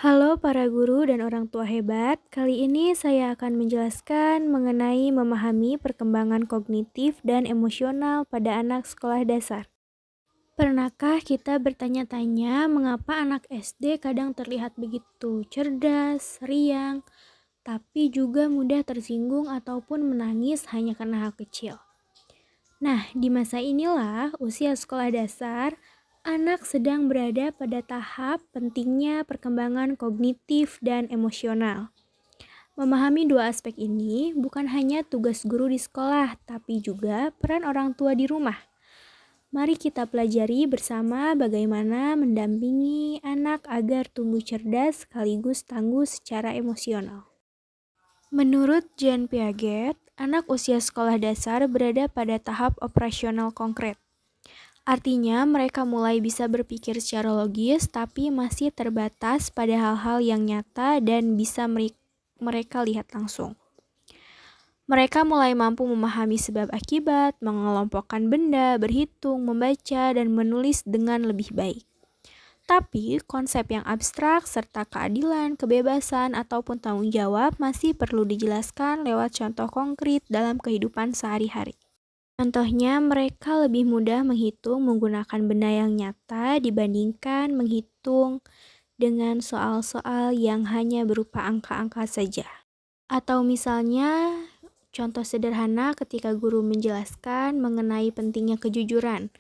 Halo para guru dan orang tua hebat, kali ini saya akan menjelaskan mengenai memahami perkembangan kognitif dan emosional pada anak sekolah dasar. Pernahkah kita bertanya-tanya mengapa anak SD kadang terlihat begitu cerdas, riang, tapi juga mudah tersinggung ataupun menangis hanya karena hal kecil? Nah, di masa inilah usia sekolah dasar, anak sedang berada pada tahap pentingnya perkembangan kognitif dan emosional. Memahami dua aspek ini bukan hanya tugas guru di sekolah, tapi juga peran orang tua di rumah. Mari kita pelajari bersama bagaimana mendampingi anak agar tumbuh cerdas sekaligus tangguh secara emosional. Menurut Jean Piaget, anak usia sekolah dasar berada pada tahap operasional konkret. Artinya, mereka mulai bisa berpikir secara logis, tapi masih terbatas pada hal-hal yang nyata dan bisa mereka lihat langsung. Mereka mulai mampu memahami sebab akibat, mengelompokkan benda, berhitung, membaca, dan menulis dengan lebih baik. Tapi, konsep yang abstrak serta keadilan, kebebasan, ataupun tanggung jawab masih perlu dijelaskan lewat contoh konkret dalam kehidupan sehari-hari. Contohnya, mereka lebih mudah menghitung menggunakan benda yang nyata dibandingkan menghitung dengan soal-soal yang hanya berupa angka-angka saja. Atau misalnya, contoh sederhana ketika guru menjelaskan mengenai pentingnya kejujuran.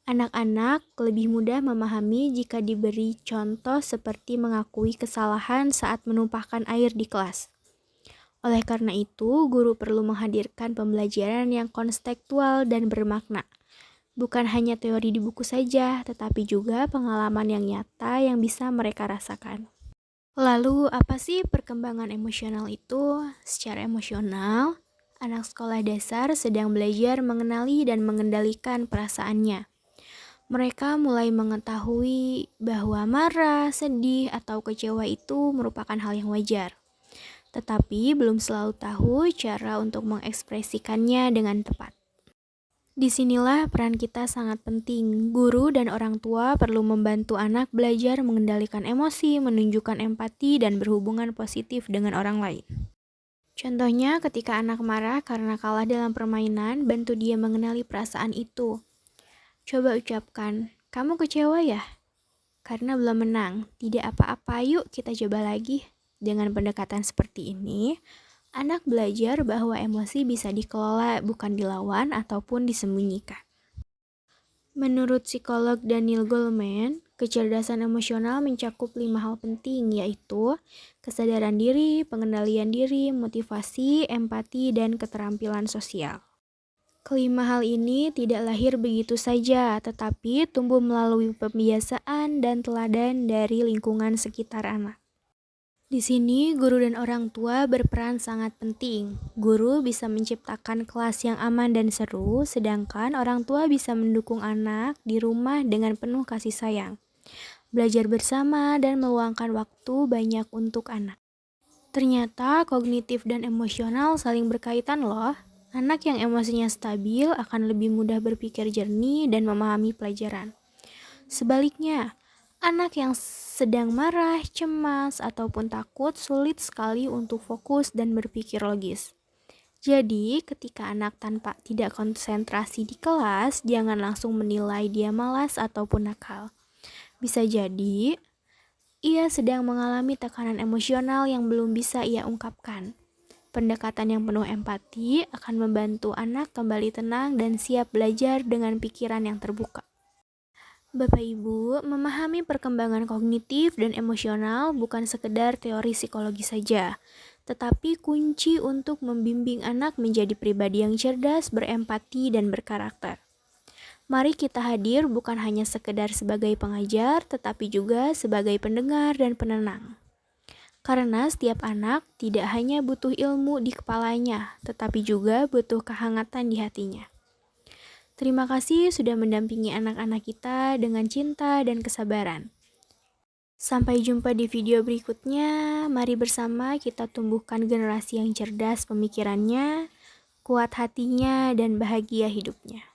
Anak-anak lebih mudah memahami jika diberi contoh seperti mengakui kesalahan saat menumpahkan air di kelas. Oleh karena itu, guru perlu menghadirkan pembelajaran yang konstekstual dan bermakna. Bukan hanya teori di buku saja, tetapi juga pengalaman yang nyata yang bisa mereka rasakan. Lalu, apa sih perkembangan emosional itu? Secara emosional, anak sekolah dasar sedang belajar mengenali dan mengendalikan perasaannya. Mereka mulai mengetahui bahwa marah, sedih, atau kecewa itu merupakan hal yang wajar. Tetapi belum selalu tahu cara untuk mengekspresikannya dengan tepat. Disinilah peran kita sangat penting. Guru dan orang tua perlu membantu anak belajar mengendalikan emosi, menunjukkan empati, dan berhubungan positif dengan orang lain. Contohnya ketika anak marah karena kalah dalam permainan, bantu dia mengenali perasaan itu. Coba ucapkan, "Kamu kecewa ya? Karena belum menang. Tidak apa-apa, yuk kita coba lagi." Dengan pendekatan seperti ini, anak belajar bahwa emosi bisa dikelola, bukan dilawan ataupun disembunyikan. Menurut psikolog Daniel Goleman, kecerdasan emosional mencakup 5 hal penting, yaitu kesadaran diri, pengendalian diri, motivasi, empati, dan keterampilan sosial. Kelima hal ini tidak lahir begitu saja, tetapi tumbuh melalui pembiasaan dan teladan dari lingkungan sekitar anak. Di sini, guru dan orang tua berperan sangat penting. Guru bisa menciptakan kelas yang aman dan seru, sedangkan orang tua bisa mendukung anak di rumah dengan penuh kasih sayang. Belajar bersama dan meluangkan waktu banyak untuk anak. Ternyata kognitif dan emosional saling berkaitan loh. Anak yang emosinya stabil akan lebih mudah berpikir jernih dan memahami pelajaran. Sebaliknya, anak yang sedang marah, cemas, ataupun takut sulit sekali untuk fokus dan berpikir logis. Jadi, ketika anak tidak konsentrasi di kelas, jangan langsung menilai dia malas ataupun nakal. Bisa jadi, ia sedang mengalami tekanan emosional yang belum bisa ia ungkapkan. Pendekatan yang penuh empati akan membantu anak kembali tenang dan siap belajar dengan pikiran yang terbuka. Bapak Ibu, memahami perkembangan kognitif dan emosional bukan sekedar teori psikologi saja, tetapi kunci untuk membimbing anak menjadi pribadi yang cerdas, berempati, dan berkarakter. Mari kita hadir bukan hanya sekedar sebagai pengajar, tetapi juga sebagai pendengar dan penenang. Karena setiap anak tidak hanya butuh ilmu di kepalanya, tetapi juga butuh kehangatan di hatinya. Terima kasih sudah mendampingi anak-anak kita dengan cinta dan kesabaran. Sampai jumpa di video berikutnya. Mari bersama kita tumbuhkan generasi yang cerdas pemikirannya, kuat hatinya, dan bahagia hidupnya.